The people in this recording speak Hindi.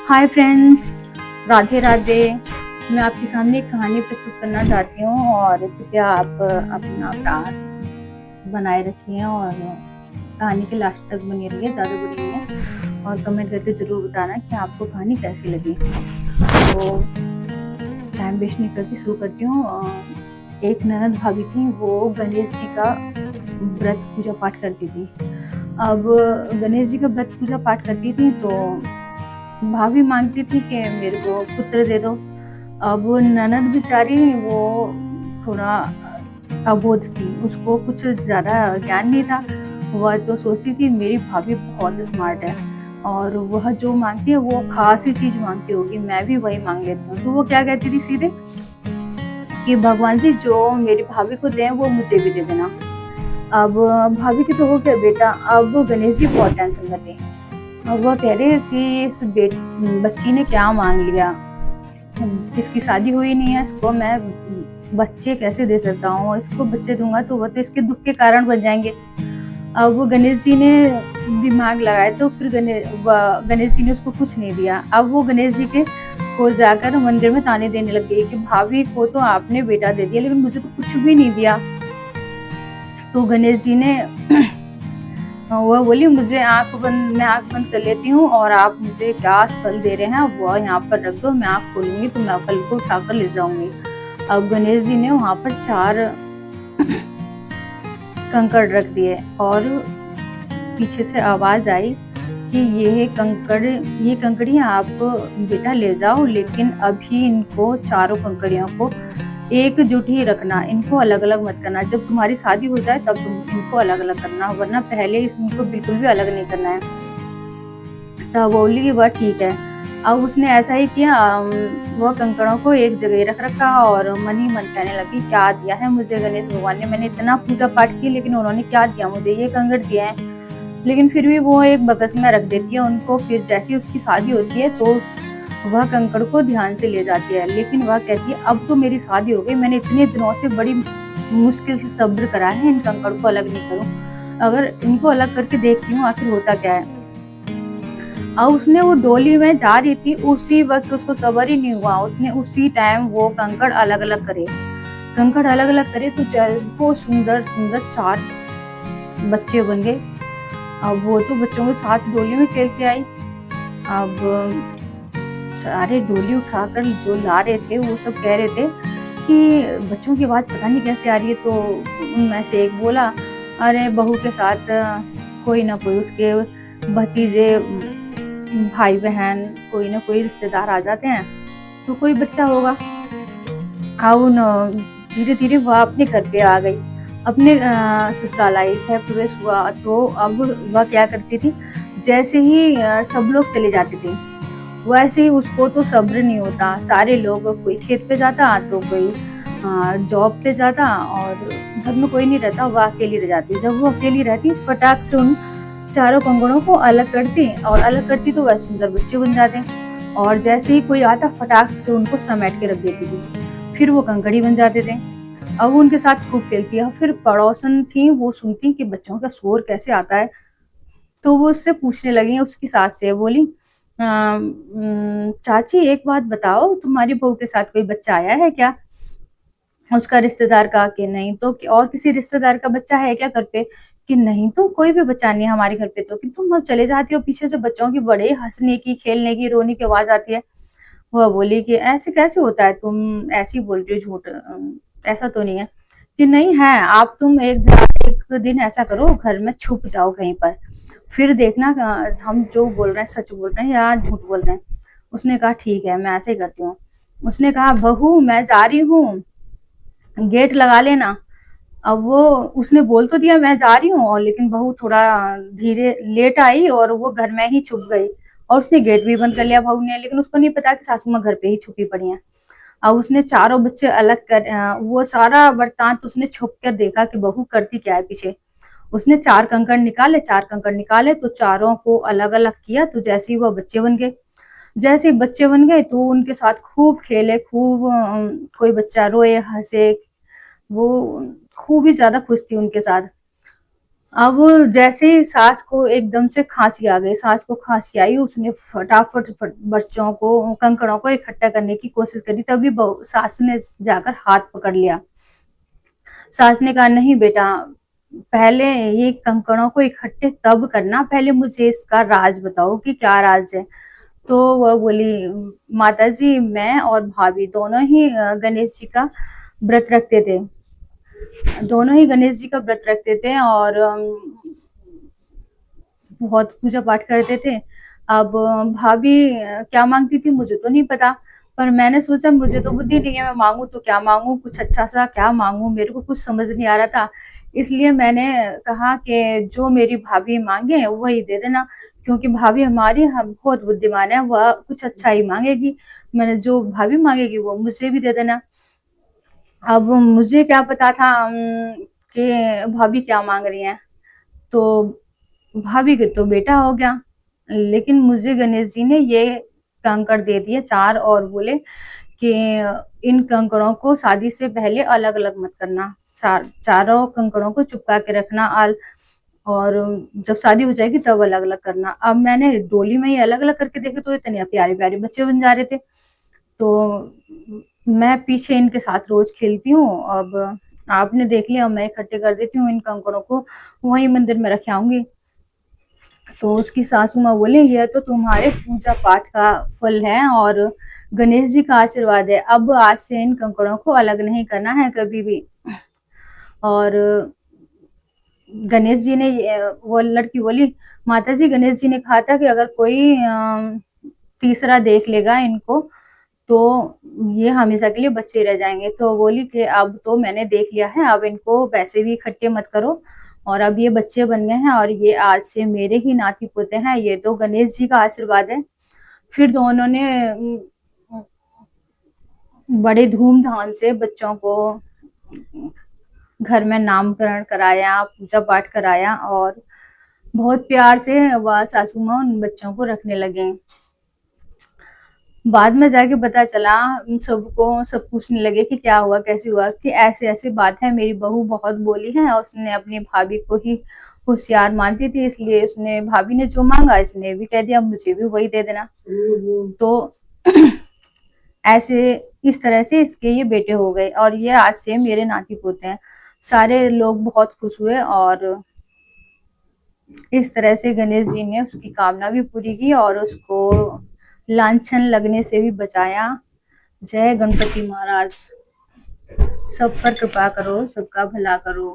Hi friends, Radhe Radhe. मैं आपके सामने एक कहानी प्रस्तुत करना चाहती हूँ और कृपया आप अपना प्यार बनाए रखिए और कहानी के लास्ट तक बने रहिए, ज़्यादा बुरी नहीं है। और कमेंट करके ज़रूर बताना कि आपको कहानी कैसी लगी। तो टाइम वेस्ट नहीं करती, शुरू करती हूँ। एक ननद भाभी थी, वो गणेश जी का व्रत पूजा पाठ करती थी। अब गणेश जी का व्रत पूजा पाठ करती थी तो भाभी मांगती थी कि मेरे को पुत्र दे दो। अब वो ननद बेचारी वो थोड़ा अबोध थी, उसको कुछ ज़्यादा ज्ञान नहीं था। वह तो सोचती थी मेरी भाभी बहुत स्मार्ट है और वह जो मांगती है वो खास ही चीज़ मांगती होगी, मैं भी वही मांग लेती हूँ। तो वो क्या कहती थी सीधे कि भगवान जी जो मेरी भाभी को दें वो मुझे भी दे देना। अब भाभी की तो हो गया बेटा, अब गणेश जी बहुत टेंशन में थे। अब वह कह रहे कि इस बच्ची ने क्या मांग लिया, इसकी शादी हुई नहीं है, इसको मैं बच्चे कैसे दे सकता हूँ, इसको बच्चे दूंगा तो वह तो इसके दुख के कारण बन जाएंगे। अब वो गणेश जी ने दिमाग लगाए तो फिर गणेश जी ने उसको कुछ नहीं दिया। अब वो गणेश जी के को जाकर मंदिर में ताने देने लग गई कि भाभी को तो आपने बेटा दे दिया लेकिन मुझे तो कुछ भी नहीं दिया। तो गणेश जी ने वह बोली मुझे मैं आँख बंद कर लेती हूँ और आप मुझे क्या फल दे रहे हैं वो यहाँ पर रख दो, मैं आँख खोलूंगी तो मैं फल को उठाकर ले जाऊंगी। अब गणेश जी ने वहाँ पर 4 कंकड़ रख दिए और पीछे से आवाज आई कि ये कंकड़ियाँ आप बेटा ले जाओ, लेकिन अभी इनको चारों कंकड़ियों को एकजुट ही रखना, इनको अलग अलग मत करना। जब तुम्हारी शादी हो जाए तब तुम इनको अलग अलग करना, वरना पहले इनको बिल्कुल भी अलग नहीं करना है। तो बोली कि वह ठीक है। अब उसने ऐसा ही किया, वह कंकड़ों को एक जगह रख रखा और मन ही मन कहने लगी क्या दिया है मुझे गणेश भगवान ने, मैंने इतना पूजा पाठ की लेकिन उन्होंने क्या दिया मुझे, ये कंकड़ दिया है। लेकिन फिर भी वो एक बकस में रख देती है उनको। फिर जैसी उसकी शादी होती है तो वह कंकड़ को ध्यान से ले जाती है, लेकिन वह कहती है अब तो मेरी शादी हो गई, मैंने इतने दिनों से बड़ी मुश्किल से सब्र करा है, इन कंकड़ को अलग नहीं करूं, अगर इनको अलग करके देखती हूँ आखिर होता क्या है। और उसने वो डोली में जा रही थी, उसी वक्त उसको सब्र ही नहीं हुआ, उसने उसी टाइम वो कंकड़ अलग अलग करे। तो वो सुंदर सुंदर 4 बच्चे बन गए। अब वो तो बच्चों के साथ डोली में खेलते आई। अब सारे डोली उठाकर जो ला रहे थे वो सब कह रहे थे कि बच्चों की आवाज पता नहीं कैसे आ रही है। तो उनमें से एक बोला अरे बहू के साथ कोई ना कोई उसके भतीजे भाई बहन कोई ना कोई रिश्तेदार आ जाते हैं तो कोई बच्चा होगा। अब धीरे धीरे वह अपने घर पे आ गई, अपने ससुराल आई है, प्रवेश हुआ। तो अब वह क्या करती थी, जैसे ही सब लोग चले जाते थे वैसे ही उसको तो सब्र नहीं होता, सारे लोग कोई खेत पे जाता तो कोई जॉब पे जाता और घर में कोई नहीं रहता, वह अकेली रह जाती। जब वो अकेली रहती फटाक से उन चारों कंकड़ों को अलग करती तो वह सुंदर बच्चे बन जाते और जैसे ही कोई आता फटाक से उनको समेट के रख देती थी, फिर वो कंकड़ी बन जाते थे। अब वो उनके साथ खूब खेलती है। फिर पड़ोसन थी, वो सुनती कि बच्चों का शोर कैसे आता है, तो वो उससे पूछने लगी, उसकी सास से बोली चाची एक बात बताओ, तुम्हारी बहू के साथ कोई बच्चा आया है क्या? उसका रिश्तेदार का कि नहीं, तो और किसी रिश्तेदार का बच्चा है क्या घर पे? कि नहीं तो कोई भी बच्चा नहीं है हमारे घर पे। तो कि तुम चले जाती हो पीछे से बच्चों की बड़े हंसने की खेलने की रोने की आवाज आती है। वह बोली कि ऐसे कैसे होता है, तुम ऐसी बोल रही हो झूठ, ऐसा तो नहीं है। कि नहीं है, आप तुम एक दिन ऐसा करो, घर में छुप जाओ कहीं पर, फिर देखना हम जो बोल रहे हैं सच बोल रहे हैं या झूठ बोल रहे हैं। उसने कहा ठीक है मैं ऐसे ही करती हूँ। उसने कहा बहू मैं जा रही हूँ, गेट लगा लेना। अब वो उसने बोल तो दिया मैं जा रही हूँ, और लेकिन बहू थोड़ा धीरे लेट आई और वो घर में ही छुप गई और उसने गेट भी बंद कर लिया बहू ने। लेकिन उसको नहीं पता कि सासू माँ घर पे ही छुपी पड़ी है। अब उसने चारों बच्चे अलग कर वो सारा वृतांत उसने छुप कर देखा कि बहू करती क्या है पीछे। उसने 4 कंकड़ निकाले तो चारों को अलग अलग किया, तो जैसे ही वो बच्चे बन गए, तो उनके साथ खूब खेले, खूब कोई बच्चा रोए हंसे, वो खूब ही ज्यादा खुश थी उनके साथ। अब जैसे ही सास को एकदम से खांसी आ गई, सास को खांसी आई, उसने फटाफट बच्चों को, कंकड़ों को इकट्ठा करने की कोशिश करी, तभी सास ने जाकर हाथ पकड़ लिया। सास ने कहा नहीं बेटा, पहले ये कंकड़ों को इकट्ठे तब करना, पहले मुझे इसका राज बताओ कि क्या राज है। तो वह बोली माता जी, मैं और भाभी दोनों ही गणेश जी का व्रत रखते थे, दोनों ही गणेश जी का व्रत रखते थे और बहुत पूजा पाठ करते थे। अब भाभी क्या मांगती थी मुझे तो नहीं पता, पर मैंने सोचा मुझे तो बुद्धि नहीं है, मैं मांगू तो क्या मांगू, कुछ अच्छा सा क्या मांगू, मेरे को कुछ समझ नहीं आ रहा था। इसलिए मैंने कहा कि जो मेरी भाभी मांगे वही दे देना, क्योंकि भाभी हमारी हम बहुत बुद्धिमान है, वह कुछ अच्छा ही मांगेगी। मैंने जो भाभी मांगेगी वो मुझे भी दे देना। अब मुझे क्या पता था कि भाभी क्या मांग रही हैं। तो भाभी के तो बेटा हो गया, लेकिन मुझे गणेश जी ने ये कंकड़ दे दिए चार, और बोले कि इन कंकड़ों को शादी से पहले अलग अलग मत करना, चारों कंकड़ों को चिपका के रखना, और जब शादी हो जाएगी तब अलग अलग करना। अब मैंने डोली में ही अलग अलग करके देखे तो इतने प्यारे प्यारे बच्चे बन जा रहे थे। तो मैं पीछे इनके साथ रोज खेलती हूँ। अब आपने देख लिया, मैं इकट्ठे कर देती हूँ इन कंकड़ों को, वही मंदिर में रख आऊंगी। तो उसकी सासू माँ बोले यह तो तुम्हारे पूजा पाठ का फल है और गणेश जी का आशीर्वाद है, अब आज से इन कंकड़ों को अलग नहीं करना है कभी भी। और गणेश जी ने, वो लड़की बोली माता जी, गणेश जी ने कहा था कि अगर कोई तीसरा देख लेगा इनको तो ये हमेशा के लिए बच्चे रह जाएंगे। तो बोली कि अब तो मैंने देख लिया है, अब इनको वैसे भी इकट्ठे मत करो, और अब ये बच्चे बन गए हैं और ये आज से मेरे ही नाती पोते हैं, ये तो गणेश जी का आशीर्वाद है। फिर दोनों ने बड़े धूमधाम से बच्चों को घर में नामकरण कराया, पूजा पाठ कराया, और बहुत प्यार से वह सासू माँ उन बच्चों को रखने लगे। बाद में जाके पता चला, सबको सब पूछने लगे कि क्या हुआ कैसे हुआ, कि ऐसे ऐसे बात है, मेरी बहू बहुत बोली है और उसने अपनी भाभी को ही होशियार मानती थी, इसलिए उसने, भाभी ने जो मांगा इसने भी कह दिया मुझे भी वही दे देना। तो ऐसे इस तरह से इसके ये बेटे हो गए और ये आज से मेरे नाती पोते हैं। सारे लोग बहुत खुश हुए और इस तरह से गणेश जी ने उसकी कामना भी पूरी की और उसको लांछन लगने से भी बचाया। जय गणपति महाराज। सब पर कृपा करो, सबका भला करो।